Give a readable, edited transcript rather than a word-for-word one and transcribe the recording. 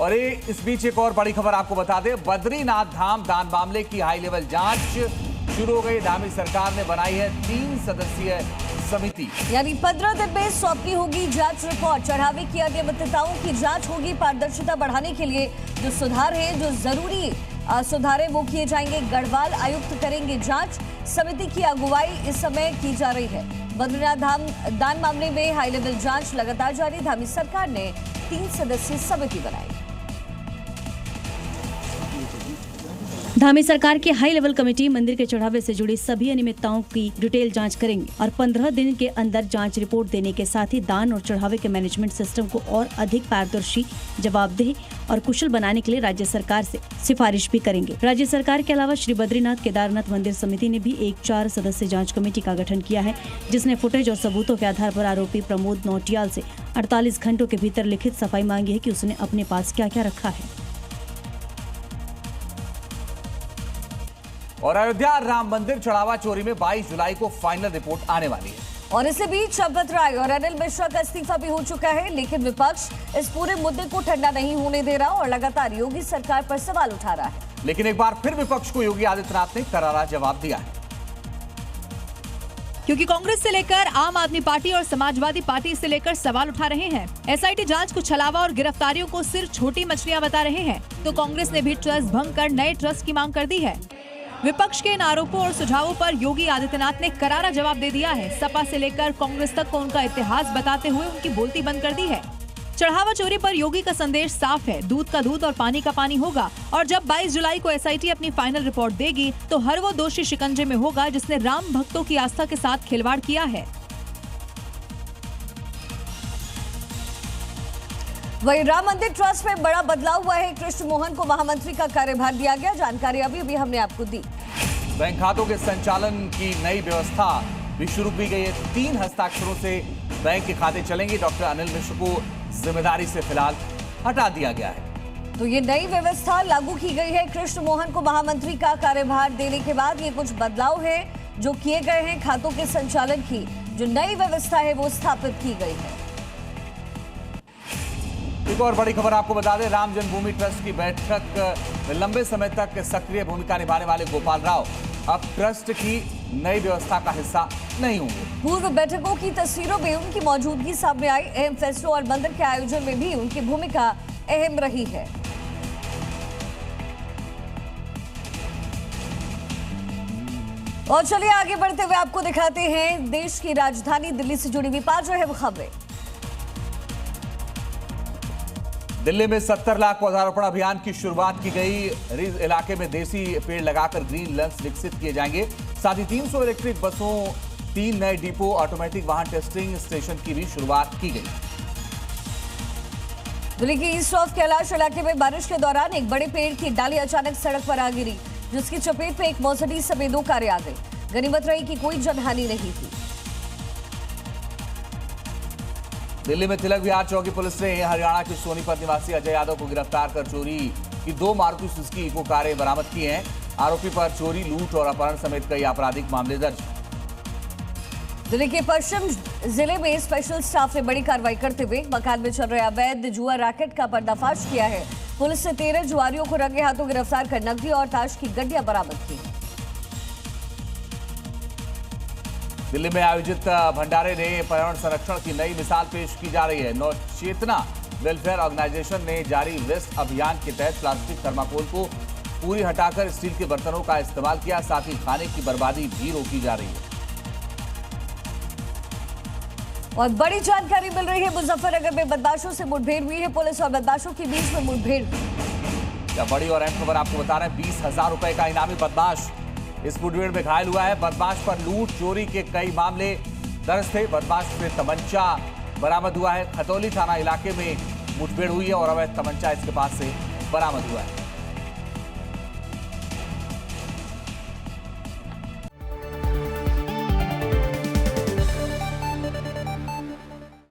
और इस बीच एक और बड़ी खबर आपको बता दें, बद्रीनाथ धाम दान मामले की हाई लेवल जांच शुरू हो गई। धामी सरकार ने बनाई है 3 सदस्यीय समिति, यानी 15 दिन में सौंपी होगी जांच रिपोर्ट। चढ़ावे की अनियमितताओं की जांच होगी। पारदर्शिता बढ़ाने के लिए जो सुधार है, जो जरूरी सुधारे वो किए जाएंगे। गढ़वाल आयुक्त करेंगे जांच। समिति की अगुवाई इस समय की जा रही है। बद्रीनाथ धाम दान मामले में हाई लेवल जांच लगातार जारी। धामी सरकार ने 3 सदस्यीय समिति बनाई। धामी सरकार की हाई लेवल कमेटी मंदिर के चढ़ावे से जुड़ी सभी अनियमितताओं की डिटेल जांच करेंगे और 15 दिन के अंदर जांच रिपोर्ट देने के साथ ही दान और चढ़ावे के मैनेजमेंट सिस्टम को और अधिक पारदर्शी, जवाबदेह और कुशल बनाने के लिए राज्य सरकार से सिफारिश भी करेंगे। राज्य सरकार के अलावा श्री बद्रीनाथ केदारनाथ मंदिर समिति ने भी एक 4 सदस्यीय जाँच कमेटी का गठन किया है, जिसने फुटेज और सबूतों के आधार पर आरोपी प्रमोद नौटियाल से 48 घंटों के भीतर लिखित सफाई मांगी है कि उसने अपने पास क्या क्या रखा है। और अयोध्या राम मंदिर चढ़ावा चोरी में 22 जुलाई को फाइनल रिपोर्ट आने वाली है। और इसी बीच शपथ राय और अनिल मिश्रा का इस्तीफा भी हो चुका है, लेकिन विपक्ष इस पूरे मुद्दे को ठंडा नहीं होने दे रहा और लगातार योगी सरकार पर सवाल उठा रहा है। लेकिन एक बार फिर विपक्ष को योगी आदित्यनाथ ने करारा जवाब दिया है, क्योंकि कांग्रेस से लेकर आम आदमी पार्टी और समाजवादी पार्टी से लेकर सवाल उठा रहे हैं। एसआईटी जांच को छलावा और गिरफ्तारियों को सिर्फ छोटी मछलियां बता रहे हैं, तो कांग्रेस ने भी ट्रस्ट भंग कर नए ट्रस्ट की मांग कर दी है। विपक्ष के इन आरोपों और सुझावों पर योगी आदित्यनाथ ने करारा जवाब दे दिया है। सपा से लेकर कांग्रेस तक को उनका इतिहास बताते हुए उनकी बोलती बंद कर दी है। चढ़ावा चोरी पर योगी का संदेश साफ है, दूध का दूध और पानी का पानी होगा। और जब 22 जुलाई को एसआईटी अपनी फाइनल रिपोर्ट देगी तो हर वो दोषी शिकंजे में होगा जिसने राम भक्तों की आस्था के साथ खिलवाड़ किया है। वहीं राम मंदिर ट्रस्ट में बड़ा बदलाव हुआ है। कृष्ण मोहन को महामंत्री का कार्यभार दिया गया। जानकारी अभी हमने आपको दी। बैंक खातों के संचालन की नई व्यवस्था भी शुरू की गई है। 3 हस्ताक्षरों से बैंक के खाते चलेंगे। डॉक्टर अनिल मिश्र को जिम्मेदारी से फिलहाल हटा दिया गया है। तो ये नई व्यवस्था लागू की गई है। कृष्ण मोहन को महामंत्री का कार्यभार देने के बाद ये कुछ बदलाव है जो किए गए हैं। खातों के संचालन की जो नई व्यवस्था है वो स्थापित की गई है। एक और बड़ी खबर आपको बता दें, राम जन्मभूमि ट्रस्ट की बैठक में लंबे समय तक सक्रिय भूमिका निभाने वाले गोपाल राव अब ट्रस्ट की नई व्यवस्था का हिस्सा नहीं होंगे। पूर्व बैठकों की तस्वीरों में उनकी मौजूदगी सामने आई। अहम फैसलों और मंदिर के आयोजन में भी उनकी भूमिका अहम रही है। और चलिए आगे बढ़ते हुए आपको दिखाते हैं देश की राजधानी दिल्ली से जुड़ी हुई 5 अहम खबरें। दिल्ली में 70 लाख पौधारोपण अभियान की शुरुआत की गई। रिज इलाके में देसी पेड़ लगाकर ग्रीन लंग्स विकसित किए जाएंगे। साथ ही 300 इलेक्ट्रिक बसों, 3 नए डिपो, ऑटोमेटिक वाहन टेस्टिंग स्टेशन की भी शुरुआत की गई। दिल्ली के ईस्ट ऑफ कैलाश इलाके में बारिश के दौरान एक बड़े पेड़ की डाली अचानक सड़क पर आ गिरी, जिसकी चपेट में एक मर्सिडीज समेत 2 कारें आ गई। गनीमत रही कि कोई जनहानि नहीं थी। दिल्ली में तिलक विहार चौकी पुलिस ने हरियाणा के सोनीपत निवासी अजय यादव को गिरफ्तार कर चोरी की 2 मारुति सुजुकी इको कारें बरामद की हैं। आरोपी पर चोरी, लूट और अपहरण समेत कई आपराधिक मामले दर्ज। दिल्ली के पश्चिम जिले में स्पेशल स्टाफ ने बड़ी कार्रवाई करते हुए मकान में चल रहे अवैध जुआ रैकेट का पर्दाफाश किया है। पुलिस ने 13 जुआरियों को रंगे हाथों गिरफ्तार कर नकदी और ताश की गड्डियां बरामद की। दिल्ली में आयोजित भंडारे ने पर्यावरण संरक्षण की नई मिसाल पेश की जा रही है। नवचेतना वेलफेयर ऑर्गेनाइजेशन ने जारी वेस्ट अभियान के तहत प्लास्टिक थर्माकोल को पूरी हटाकर स्टील के बर्तनों का इस्तेमाल किया। साथ ही खाने की बर्बादी भी रोकी जा रही है। और बड़ी जानकारी मिल रही है, मुजफ्फरनगर में बदमाशों से मुठभेड़ हुई है। पुलिस और बदमाशों के बीच में मुठभेड़। क्या बड़ी और अहम खबर आपको बता रहे हैं, 20,000 रुपए का इनामी बदमाश इस मुठभेड़ में घायल हुआ है। बदमाश पर लूट चोरी के कई मामले दर्ज थे। बदमाश से तमंचा बरामद हुआ है। खतौली थाना इलाके में मुठभेड़ हुई है और अवैध तमंचा इसके पास से बरामद हुआ है।